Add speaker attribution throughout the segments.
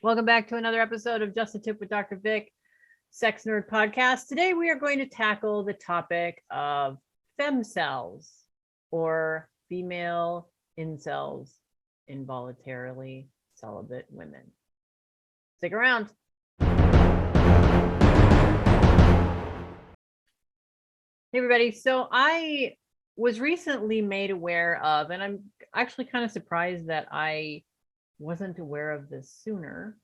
Speaker 1: Welcome back to another episode of Just a Tip with Dr. Vic, Sex Nerd Podcast. Today we are going to tackle the topic of femcels, or female incels, involuntarily celibate women. Stick around. Hey everybody. So I was recently made aware of, and I'm actually kind of surprised that I wasn't aware of this sooner,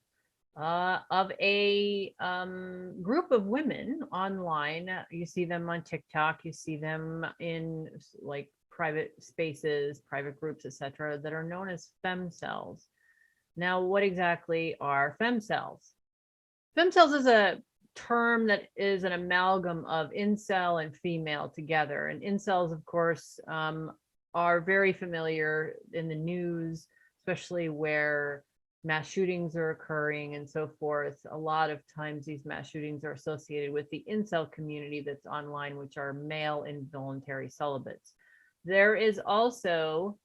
Speaker 1: of a group of women online. You see them on TikTok, you see them in like private spaces, private groups, etc., that are known as femcels. Now, what exactly are femcels? Femcels is a term that is an amalgam of incel and female together. And incels, of course, are very familiar in the news, especially where mass shootings are occurring and so forth. A lot of times these mass shootings are associated with the incel community that's online, which are male involuntary celibates. There is also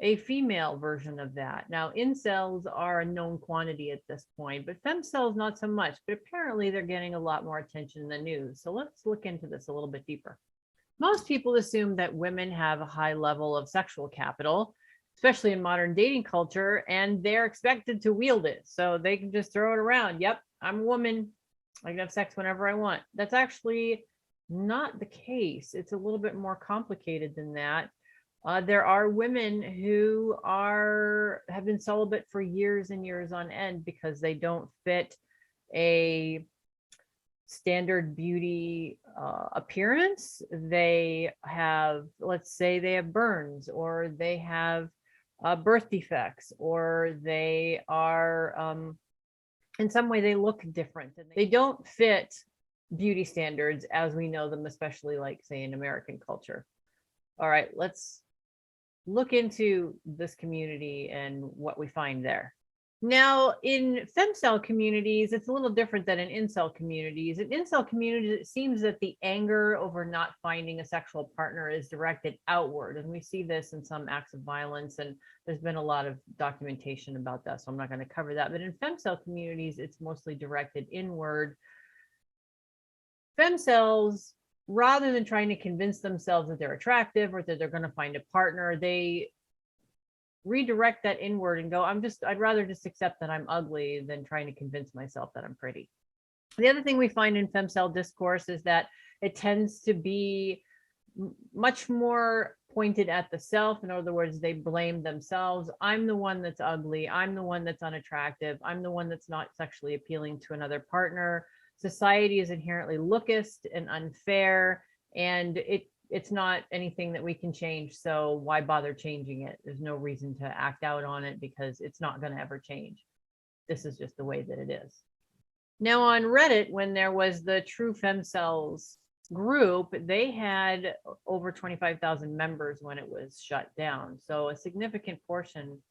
Speaker 1: a female version of that. Now, incels are a known quantity at this point, but femcels not so much. But apparently, they're getting a lot more attention in the news. So let's look into this a little bit deeper. Most people assume that women have a high level of sexual capital, especially in modern dating culture, and they're expected to wield it. So they can just throw it around. Yep, I'm a woman. I can have sex whenever I want. That's actually not the case. It's a little bit more complicated than that. There are women who have been celibate for years and years on end because they don't fit a standard beauty appearance. They have, let's say, they have burns, or they have birth defects, or they are in some way they look different, and they don't fit beauty standards as we know them, especially like say in American culture. All right, let's look into this community and what we find there. Now, in femcel communities, it's a little different than in incel communities. In incel communities, it seems that the anger over not finding a sexual partner is directed outward. And we see this in some acts of violence, and there's been a lot of documentation about that. So I'm not going to cover that. But in femcel communities, it's mostly directed inward. Femcels, rather than trying to convince themselves that they're attractive or that they're going to find a partner, they redirect that inward and go, I'd rather just accept that I'm ugly than trying to convince myself that I'm pretty. The other thing we find in femcel discourse is that it tends to be much more pointed at the self. In other words, they blame themselves. I'm the one that's ugly. I'm the one that's unattractive. I'm the one that's not sexually appealing to another partner. Society is inherently lookist and unfair, and it's not anything that we can change. So why bother changing it? There's no reason to act out on it because it's not going to ever change. This is just the way that it is. Now on Reddit, when there was the True Femcels group, they had over 25,000 members when it was shut down. So a significant portion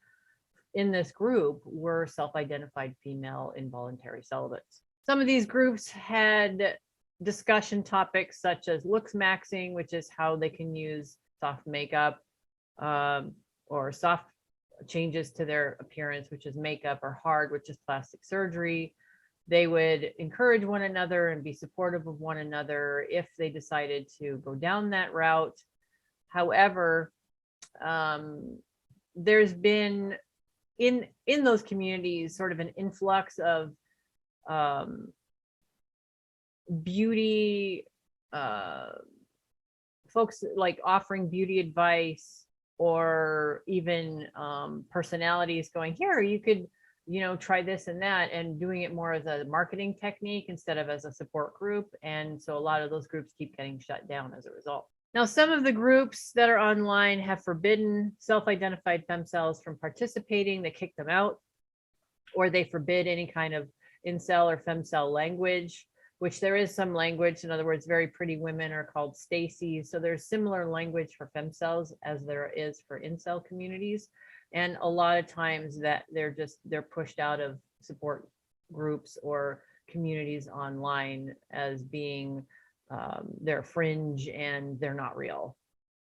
Speaker 1: in this group were self-identified female involuntary celibates. Some of these groups had discussion topics such as looks maxing, which is how they can use soft makeup, or soft changes to their appearance, which is makeup, or hard, which is plastic surgery. They would encourage one another and be supportive of one another if they decided to go down that route. However, there's been in those communities sort of an influx of beauty folks, like offering beauty advice, or even personalities going, here, you could try this and that, and doing it more as a marketing technique instead of as a support group. And so a lot of those groups keep getting shut down as a result. Now, some of the groups that are online have forbidden self-identified femcels from participating. They kick them out, or they forbid any kind of incel or femcel language, which there is some language. In other words, very pretty women are called Stacy's. So there's similar language for femcels as there is for incel communities. And a lot of times that they're pushed out of support groups or communities online as being they're fringe and they're not real.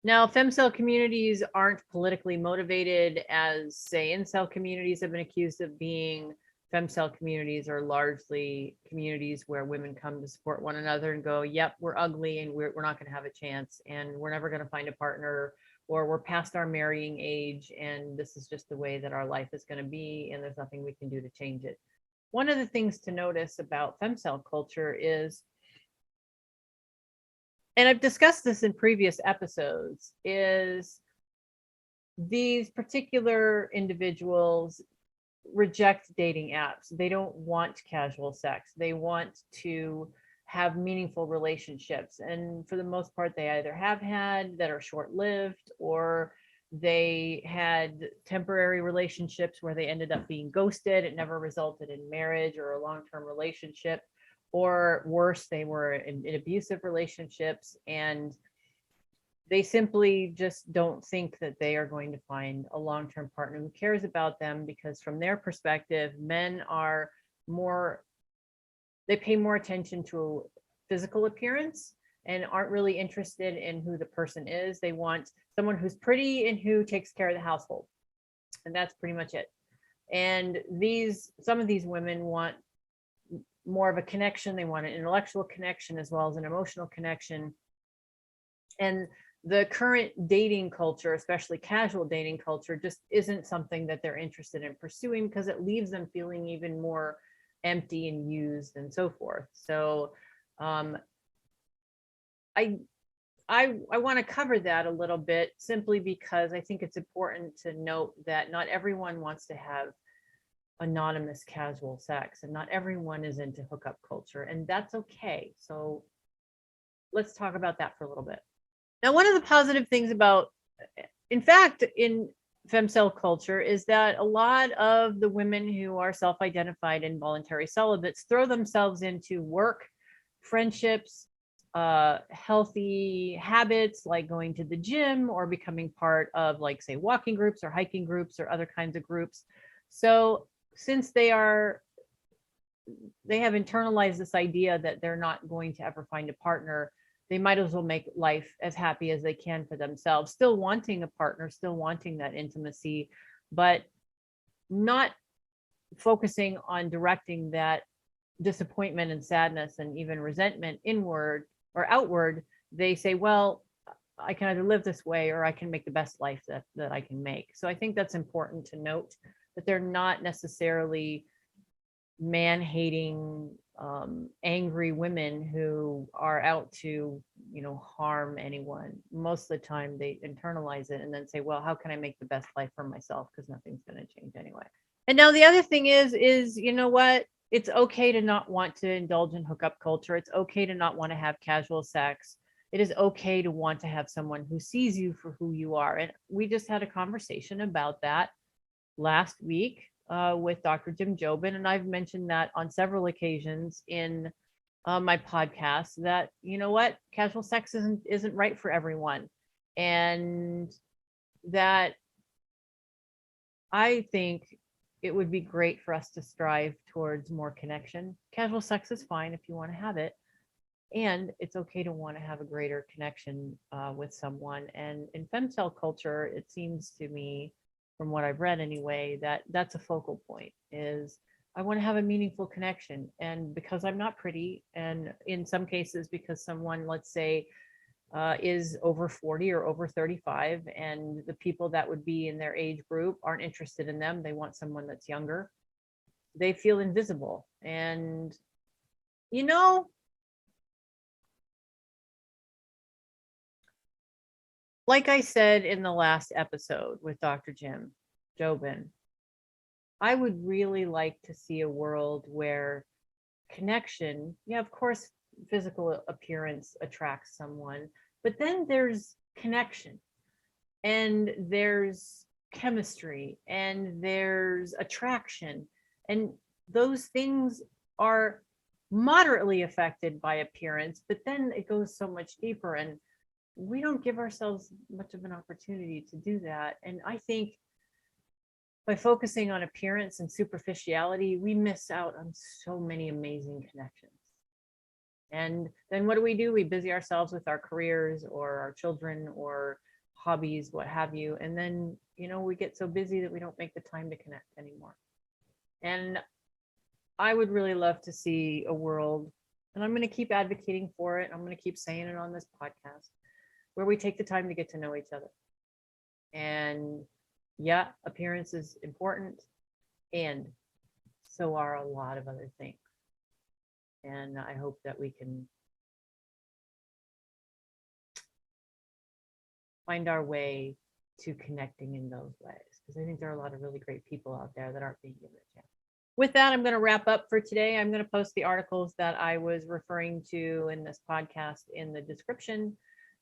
Speaker 1: Now, femcel communities aren't politically motivated as, say, incel communities have been accused of being. Femcel communities are largely communities where women come to support one another and go, yep, we're ugly and we're not going to have a chance and we're never going to find a partner, or we're past our marrying age and this is just the way that our life is going to be and there's nothing we can do to change it. One of the things to notice about Femcel culture is, and I've discussed this in previous episodes, is these particular individuals reject dating apps. They don't want casual sex. They want to have meaningful relationships. And for the most part, they either have had that are short lived, or they had temporary relationships where they ended up being ghosted. It never resulted in marriage or a long term relationship. Or worse, they were in abusive relationships and they simply just don't think that they are going to find a long-term partner who cares about them, because from their perspective, men are more, they pay more attention to physical appearance and aren't really interested in who the person is. They want someone who's pretty and who takes care of the household. And that's pretty much it. And some of these women want more of a connection. They want an intellectual connection as well as an emotional connection. And the current dating culture, especially casual dating culture, just isn't something that they're interested in pursuing because it leaves them feeling even more empty and used and so forth. So I want to cover that a little bit simply because I think it's important to note that not everyone wants to have anonymous casual sex and not everyone is into hookup culture, and that's okay. So let's talk about that for a little bit. Now, one of the positive things about, in fact, in Femcel culture is that a lot of the women who are self-identified involuntary celibates throw themselves into work, friendships, healthy habits like going to the gym or becoming part of, like, say, walking groups or hiking groups or other kinds of groups. So since they have internalized this idea that they're not going to ever find a partner, they might as well make life as happy as they can for themselves, still wanting a partner, still wanting that intimacy, but not focusing on directing that disappointment and sadness and even resentment inward or outward. They say, well, I can either live this way or I can make the best life that I can make. So I think that's important to note, that they're not necessarily man-hating, angry women who are out to, harm anyone. Most of the time they internalize it and then say, well, how can I make the best life for myself? Because nothing's going to change anyway. And now the other thing is, you know what? It's okay to not want to indulge in hookup culture. It's okay to not want to have casual sex. It is okay to want to have someone who sees you for who you are. And we just had a conversation about that last week with Dr. Jim Jobin, and I've mentioned that on several occasions in my podcast, that, you know what, casual sex isn't right for everyone, and that I think it would be great for us to strive towards more connection. Casual sex is fine if you want to have it, and it's okay to want to have a greater connection with someone. And in Femcel culture, it seems to me, from what I've read anyway, that that's a focal point, is I want to have a meaningful connection. And because I'm not pretty, and in some cases because someone, let's say, is over 40 or over 35, and the people that would be in their age group aren't interested in them, they want someone that's younger, they feel invisible. And, like I said in the last episode with Dr. Jim Jobin, I would really like to see a world where connection, yeah, of course, physical appearance attracts someone, but then there's connection and there's chemistry and there's attraction. And those things are moderately affected by appearance, but then it goes so much deeper. And we don't give ourselves much of an opportunity to do that. And I think by focusing on appearance and superficiality, we miss out on so many amazing connections. And then what do? We busy ourselves with our careers or our children or hobbies, what have you. And then, we get so busy that we don't make the time to connect anymore. And I would really love to see a world, and I'm going to keep advocating for it. I'm going to keep saying it on this podcast, where we take the time to get to know each other. And yeah, appearance is important, and so are a lot of other things. And I hope that we can find our way to connecting in those ways, because I think there are a lot of really great people out there that aren't being given a chance. With that, I'm going to wrap up for today. I'm going to post the articles that I was referring to in this podcast in the description.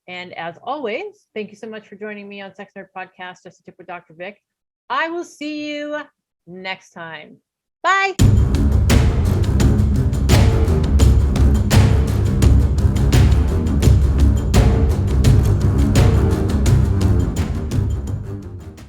Speaker 1: And as always, thank you so much for joining me on Sex Nerd Podcast, Just a Tip with Dr. Vic. I will see you next time. Bye.